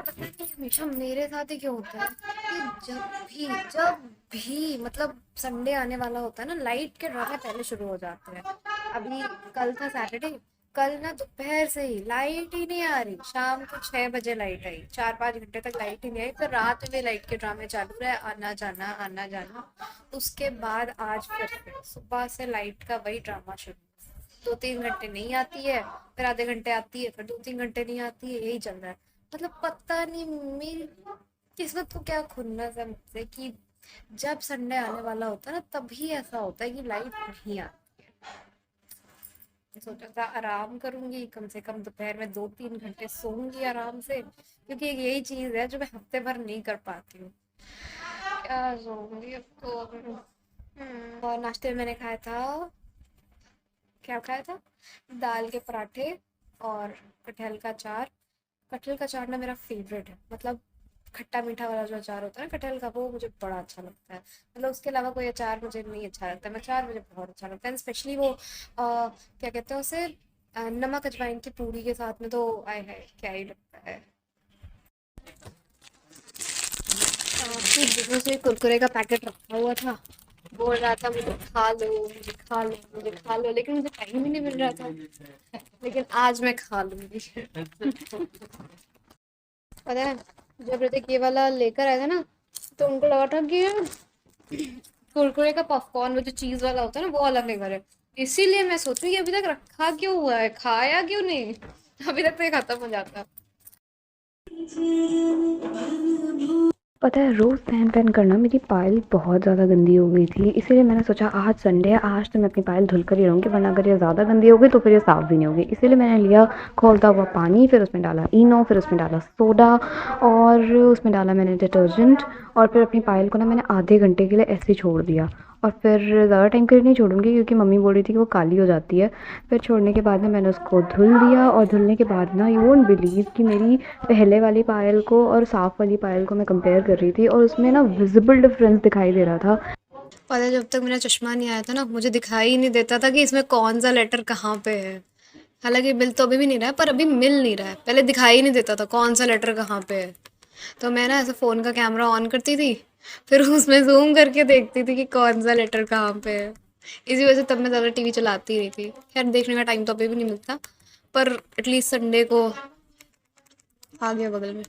पता नहीं हमेशा मेरे साथ ही क्यों होता है कि जब भी मतलब संडे आने वाला होता है ना, लाइट के ड्रामे पहले शुरू हो जाते हैं। अभी कल था सैटरडे। कल ना दोपहर से ही लाइट ही नहीं आ रही, शाम को 6 बजे लाइट आई, 4-5 घंटे तक लाइट ही नहीं आई, फिर रात में लाइट के ड्रामे चालू रहे, आना जाना आना जाना। उसके बाद आज फिर से सुबह से लाइट का वही ड्रामा शुरू। 2-3 घंटे नहीं आती है, फिर आधे घंटे आती है, फिर 2-3 घंटे नहीं आती है, यही चल रहा है। मतलब पता नहीं मेरी किस्मत को क्या खुन्नस है मुझसे कि जब संडे आने वाला होता है ना, तभी ऐसा होता है कि लाइट नहीं आती है। मैं सोचा था आराम करूंगी, कम से कम दोपहर में 2-3 घंटे सोऊंगी आराम से, क्योंकि एक यही चीज है जो मैं हफ्ते भर नहीं कर पाती हूँ। क्या सोऊंगी अब तो। और नाश्ते में मैंने खाया था, क्या खाया था, दाल के पराठे और कटहल का अचार। कटहल का अचार ना मेरा फेवरेट है, मतलब खट्टा मीठा वाला जो अचार होता है ना कटहल का, वो मुझे बड़ा अच्छा लगता है। मतलब उसके अलावा कोई अचार मुझे नहीं अच्छा लगता, मैं अचार मुझे बहुत अच्छा लगता है, स्पेशली वो क्या कहते हैं उसे, नमक अजवाइन की पूरी के साथ में तो आय है क्या ही लगता है। कुछ दिनों से कुरकुरे का पैकेट रखा हुआ था, बोल रहा था मुझे खा लो, मुझे खा लो, मुझे खा लो, लेकिन मुझे टाइम ही नहीं मिल रहा था। लेकिन आज मैं खा लूंगी। पता है, जब ऋतिक ये वाला लेकर आया था ना, तो उनको लगा था कि कुरकुरे का पॉपकॉर्न वो जो चीज वाला होता है ना, वो वाला फ्लेवर है। इसीलिए मैं सोचूं कि अभी तक रखा क्यों हुआ है, खाया क्यों नहीं। अभी तक तो ये खत्म हो जाता। पता है रोज़ पहन पहन कर ना मेरी पायल बहुत ज़्यादा गंदी हो गई थी, इसीलिए मैंने सोचा आज संडे है, आज तो मैं अपनी पायल धुल कर ही रहूँगी, वरना अगर ये ज़्यादा गंदी हो गई तो फिर ये साफ़ भी नहीं होगी। इसीलिए मैंने लिया खौलता हुआ पानी, फिर उसमें डाला इनो, फिर उसमें डाला सोडा और उसमें डाला मैंने डिटर्जेंट, और फिर अपनी पायल को ना मैंने आधे घंटे के लिए ऐसे ही छोड़ दिया। और फिर ज़्यादा टाइम के लिए नहीं छोड़ूंगी क्योंकि मम्मी बोल रही थी कि वो काली हो जाती है। फिर छोड़ने के बाद में मैंने उसको धुल दिया, और धुलने के बाद ना यू वोंट बिलीव कि मेरी पहले वाली पायल को और साफ़ वाली पायल को मैं कंपेयर कर रही थी, और उसमें ना विजिबल डिफरेंस दिखाई दे रहा था। पता है, जब तक मेरा चश्मा नहीं आया था ना, मुझे दिखाई ही नहीं देता था कि इसमें कौन सा लेटर कहाँ पे है। हालांकि मिल तो अभी भी नहीं रहा है, पर अभी मिल नहीं रहा है, पहले दिखाई ही नहीं देता था कौन सा लेटर कहाँ पे है। तो मैं ना ऐसे फ़ोन का कैमरा ऑन करती थी, फिर उसमें जूम करके देखती थी कि कौन सा लेटर कहाँ पे है। इसी वजह से तब मैं ज़्यादा टीवी चलाती नहीं थी। खैर देखने का टाइम तो अभी भी नहीं मिलता, पर एटलीस्ट संडे को आ गया बगल में।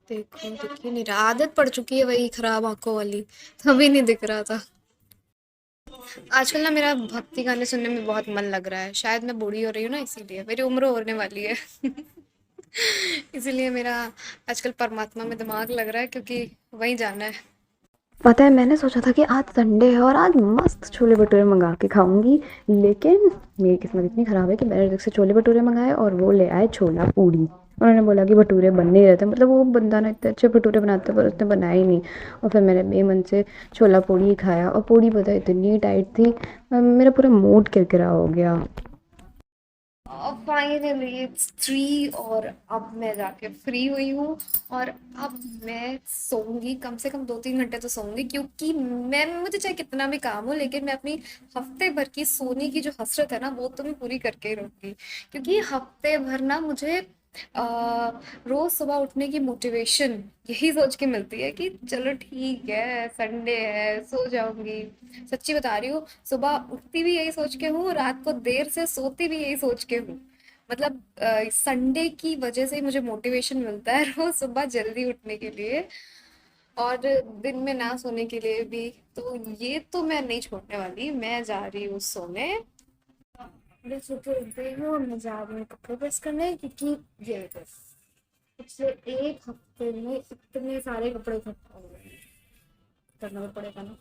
देखो दिख ही नहीं रहा, आदत पड़ चुकी है वही खराब आंखों वाली, तभी नहीं दिख रहा था। आजकल ना मेरा भक्ति गाने सुनने में बहुत मन लग रहा है, शायद मैं बूढ़ी हो रही हूँ ना, इसीलिए मेरी उम्र होने वाली है। इसीलिए मेरा आजकल परमात्मा में दिमाग लग रहा है, क्योंकि वहीं जाना है। पता है मैंने सोचा था कि आज संडे है और आज मस्त छोले भटूरे मंगा के खाऊंगी, लेकिन मेरी किस्मत इतनी ख़राब है कि मैंने जब से छोले भटूरे मंगाए और वो ले आए छोला पूड़ी। उन्होंने बोला कि भटूरे बन नहीं रहते, मतलब वो बंदा ना इतने अच्छे भटूरे बनाता है पर उसने बनाया ही नहीं। और फिर मैंने बेमन से छोला पूड़ी ही खाया, और पूड़ी पता है इतनी टाइट थी, मेरा पूरा मूड किरकिरा हो गया। फाइनली इट्स 3 और अब मैं जाके फ्री हुई हूँ। और अब मैं सोऊंगी, कम से कम 2-3 घंटे तो सोऊंगी, क्योंकि मैं मुझे चाहे कितना भी काम हो, लेकिन मैं अपनी हफ्ते भर की सोने की जो हसरत है ना, वो तो मैं पूरी करके ही रहूंगी। क्योंकि हफ्ते भर ना मुझे रोज सुबह उठने की मोटिवेशन यही सोच के मिलती है कि चलो ठीक है संडे है, सो जाऊंगी। सच्ची बता रही हूँ, सुबह उठती भी यही सोच के हूँ, रात को देर से सोती भी यही सोच के हूँ। मतलब संडे की वजह से ही मुझे मोटिवेशन मिलता है रोज सुबह जल्दी उठने के लिए, और दिन में ना सोने के लिए भी। तो ये तो मैं नहीं छोड़ने वाली, मैं जा रही हूँ सोने। बस सुबह उठ गई हूँ, मैं जा रही हूँ कपड़े प्रेस करने, क्योंकि ये बस पिछले एक हफ्ते में इतने सारे कपड़े इकट्ठा हो गए हैं, करना तो पड़ेगा ना।